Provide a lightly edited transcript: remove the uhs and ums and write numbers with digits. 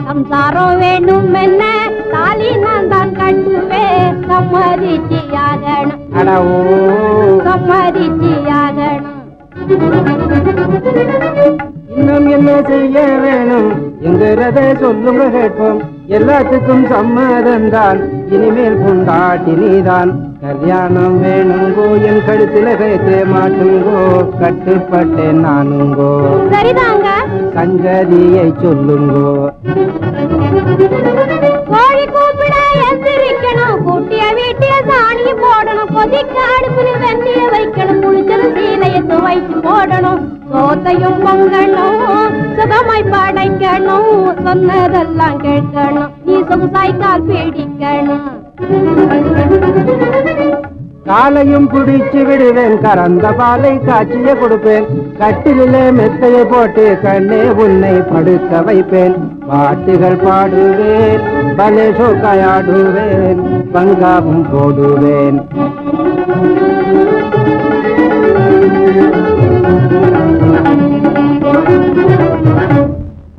சம்சாரம் வேணும் என்ன தாலி நான் தான் கட்டுவேன் சம்மதிச்சியாகணும் சம்மதிச்சியாகணும் இன்னும் என்ன செய்ய வேணும் என்கிறத சொல்லுங்க கேட்போம் எல்லாத்துக்கும் சம்மதம்தான் இனிமேல் கொண்டாட்டி நீதான் கல்யாணம் வேணுங்கோ என் கழுத்துல கைத்தே மாட்டுங்கோ கட்டுப்பட்டேன் நானுங்கோ சரிதாங்க சங்கதியை சொல்லுங்கோ கோழி கூப்பிட எந்திரிக்கணும் கூட்டிய வீட்டிய சாணி போடணும் கொதிக்க அடுப்புல வெந்நிய வைக்கணும் குளிச்சது சீலையை துவைச்சு போடணும் சோத்தையும் பொங்கணும் சுகமாய் படைக்கணும் சொன்னதெல்லாம் கேட்கணும் நீ சொகுசாய்க்கால் பீடிக்கணும் காலையும் பிடிச்சு விடுவேன் கறந்த பாலை காய்ச்சிய கொடுப்பேன் கட்டிலே மெத்தையை போட்டு கண்ணே உன்னை படுக்க வைப்பேன் பாட்டுகள் பாடுவேன் பலே சோக்காயாடுவேன் பங்காவும் போடுவேன்